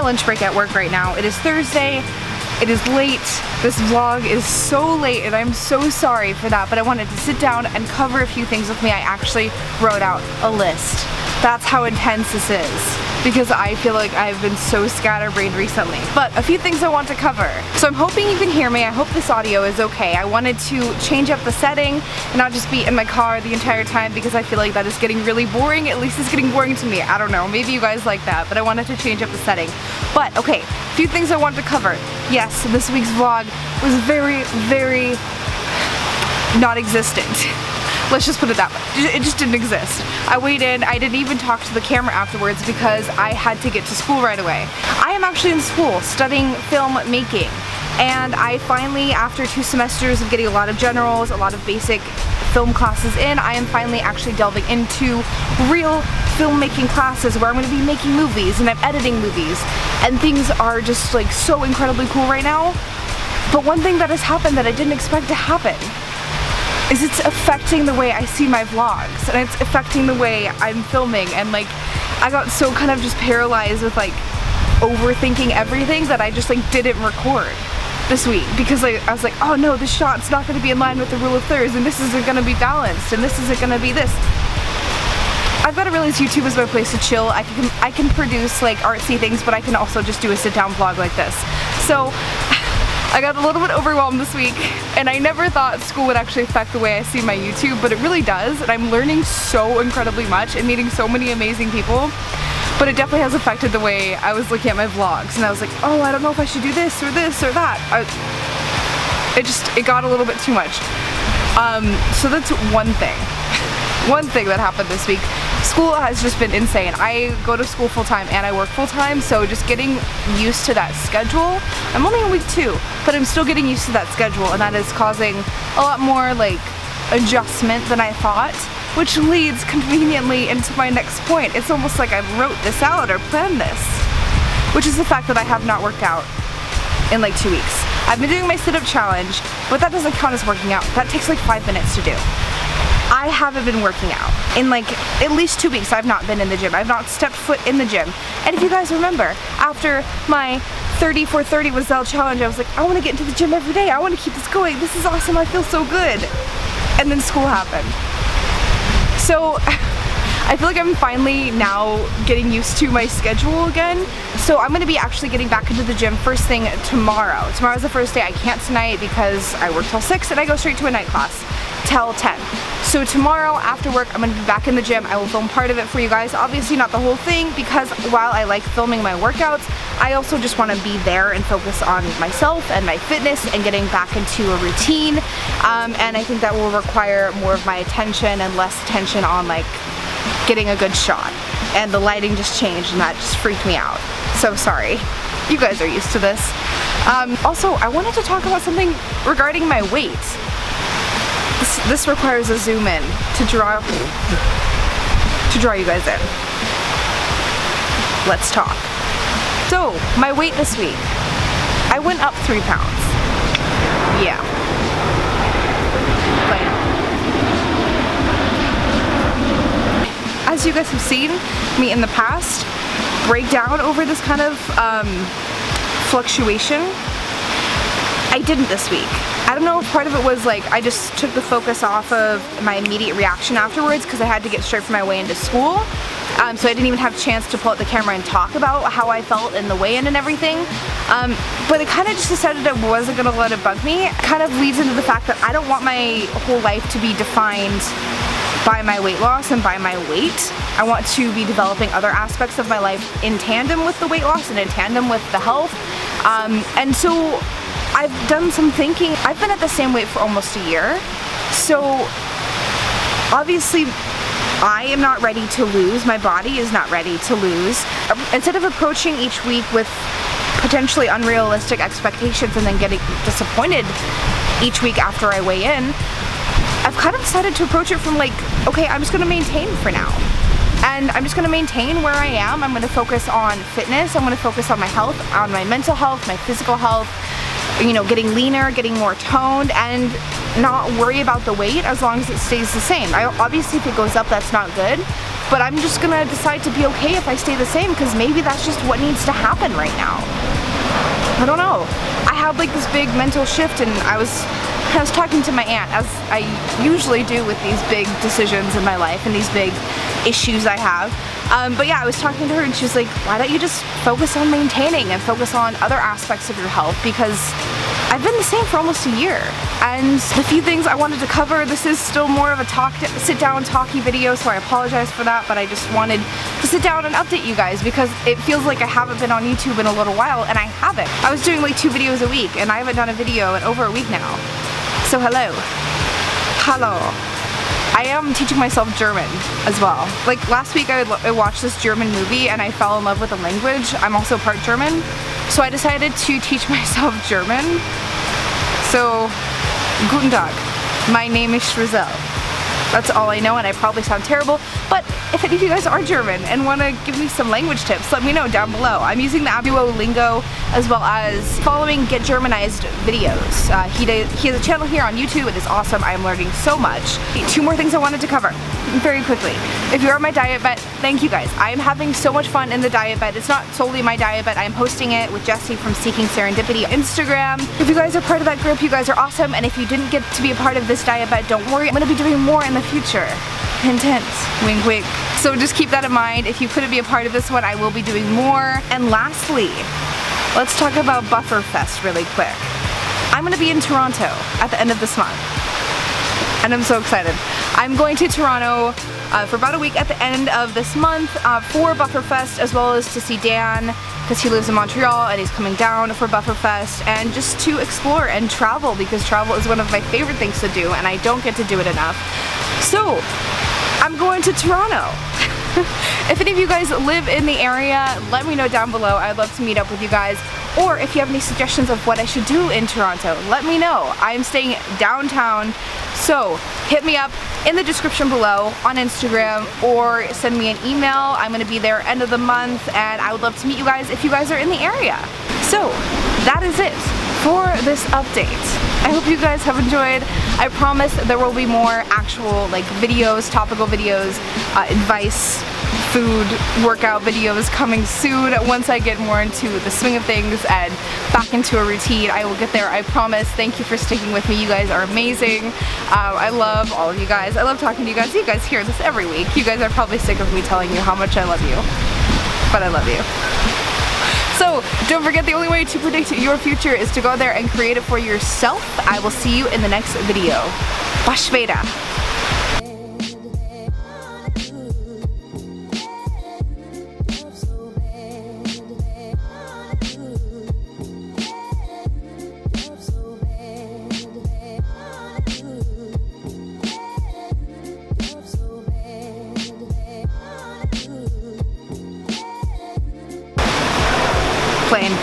lunch break at work right now. It is Thursday. It is late. This vlog is so late and I'm so sorry for that, but I wanted to sit down and cover a few things with me. I actually wrote out a list. That's how intense this is, because I feel like I've been so scatterbrained recently. But a few things I want to cover. So I'm hoping you can hear me. I hope this audio is okay. I wanted to change up the setting and not just be in my car the entire time, because I feel like that is getting really boring. At least it's getting boring to me. I don't know, maybe you guys like that, but I wanted to change up the setting. But okay, a few things I want to cover. Yes, this week's vlog was very, very non-existent. Let's just put it that way. It just didn't exist. I waited. I didn't even talk to the camera afterwards because I had to get to school right away. I am actually in school studying film making, and I finally, after 2 semesters of getting a lot of generals, a lot of basic film classes in, I am finally actually delving into real filmmaking classes where I'm going to be making movies and I'm editing movies, and things are just like so incredibly cool right now. But one thing that has happened that I didn't expect to happen is it's affecting the way I see my vlogs, and it's affecting the way I'm filming, and like I got so kind of just paralyzed with like overthinking everything that I just like didn't record this week, because I was like, oh no, this shot's not going to be in line with the rule of thirds, and this isn't going to be balanced, and this isn't going to be this. I've got to realize YouTube is my place to chill. I can produce like artsy things, but I can also just do a sit down vlog like this. So I got a little bit overwhelmed this week, and I never thought school would actually affect the way I see my YouTube, but it really does, and I'm learning so incredibly much and meeting so many amazing people. But it definitely has affected the way I was looking at my vlogs, and I was like, oh, I don't know if I should do this or that. It got a little bit too much. So that's one thing. One thing that happened this week. School has just been insane. I go to school full-time and I work full-time, so just getting used to that schedule. I'm only in week 2, but I'm still getting used to that schedule, and that is causing a lot more like adjustment than I thought, which leads conveniently into my next point. It's almost like I wrote this out or planned this, which is the fact that I have not worked out in like 2 weeks. I've been doing my sit-up challenge, but that doesn't count as working out. That takes like 5 minutes to do. I haven't been working out. In like at least 2 weeks I've not been in the gym. I've not stepped foot in the gym. And if you guys remember, after my 30-4-30 with Zell challenge, I was like, I want to get into the gym every day. I want to keep this going. This is awesome. I feel so good. And then school happened. So I feel like I'm finally now getting used to my schedule again. So I'm going to be actually getting back into the gym first thing tomorrow. Tomorrow's the first day. I can't tonight because I work till 6 and I go straight to a night class till 10. So tomorrow after work I'm going to be back in the gym. I will film part of it for you guys. Obviously not the whole thing, because while I like filming my workouts, I also just want to be there and focus on myself and my fitness and getting back into a routine. And I think that will require more of my attention and less attention on like getting a good shot. And the lighting just changed and that just freaked me out. So sorry. You guys are used to this. Also, I wanted to talk about something regarding my weight. This requires a zoom in to draw you guys in. Let's talk. So, my weight this week. I went up 3 pounds. Yeah. As you guys have seen me in the past break down over this kind of fluctuation, I didn't this week. I don't know if part of it was like I just took the focus off of my immediate reaction afterwards, because I had to get straight for my way into school. So I didn't even have a chance to pull out the camera and talk about how I felt in the weigh-in and everything. But I kind of just decided I wasn't going to let it bug me. It kind of leads into the fact that I don't want my whole life to be defined by my weight loss and by my weight. I want to be developing other aspects of my life in tandem with the weight loss and in tandem with the health. And so I've done some thinking. I've been at the same weight for almost a year, so obviously I am not ready to lose. My body is not ready to lose. Instead of approaching each week with potentially unrealistic expectations and then getting disappointed each week after I weigh in, I've kind of decided to approach it from like, okay, I'm just going to maintain for now. And I'm just going to maintain where I am. I'm going to focus on fitness. I'm going to focus on my health, on my mental health, my physical health, you know, getting leaner, getting more toned, and not worry about the weight as long as it stays the same. Obviously if it goes up, that's not good, but I'm just gonna decide to be okay if I stay the same, because maybe that's just what needs to happen right now. I don't know. I had like this big mental shift, and I was talking to my aunt, as I usually do with these big decisions in my life and these big issues I have. But yeah, I was talking to her and she was like, why don't you just focus on maintaining and focus on other aspects of your health, because I've been the same for almost a year. And the few things I wanted to cover, this is still more of a sit down talky video, so I apologize for that, but I just wanted to sit down and update you guys because it feels like I haven't been on YouTube in a little while, and I haven't. I was doing like 2 videos a week, and I haven't done a video in over a week now. So hello. I am teaching myself German as well. Like last week I watched this German movie and I fell in love with the language. I'm also part German, so I decided to teach myself German. So, guten Tag. My name is Giselle. That's all I know, and I probably sound terrible, but if any of you guys are German and want to give me some language tips, let me know down below. I'm using the Duolingo as well as following Get Germanized videos. He has a channel here on YouTube. It is awesome. I am learning so much. 2 more things I wanted to cover very quickly. If you're on my diet bet, thank you guys. I am having so much fun in the diet bet. It's not solely my diet bet. I am hosting it with Jessie from Seeking Serendipity on Instagram. If you guys are part of that group, you guys are awesome, and if you didn't get to be a part of this diet bet, don't worry. I'm going to be doing more in the future. Hint hint, wink wink. So just keep that in mind. If you couldn't be a part of this one, I will be doing more. And lastly, let's talk about Bufferfest really quick. I'm gonna be in Toronto at the end of this month, and I'm so excited. I'm going to Toronto for about a week at the end of this month for Bufferfest, as well as to see Dan, because he lives in Montreal and he's coming down for Bufferfest, and just to explore and travel, because travel is one of my favorite things to do and I don't get to do it enough. So I'm going to Toronto. If any of you guys live in the area, let me know down below. I'd love to meet up with you guys. Or if you have any suggestions of what I should do in Toronto, let me know. I'm staying downtown, so hit me up in the description below on Instagram or send me an email. I'm going to be there end of the month, and I would love to meet you guys if you guys are in the area. So that is it for this update. I hope you guys have enjoyed. I promise there will be more actual like videos, topical videos, advice, food, workout videos coming soon once I get more into the swing of things and back into a routine. I will get there, I promise. Thank you for sticking with me. You guys are amazing. I love all of you guys. I love talking to you guys. You guys hear this every week. You guys are probably sick of me telling you how much I love you, but I love you. So don't forget, the only way to predict your future is to go there and create it for yourself. I will see you in the next video. Bis später. Plain.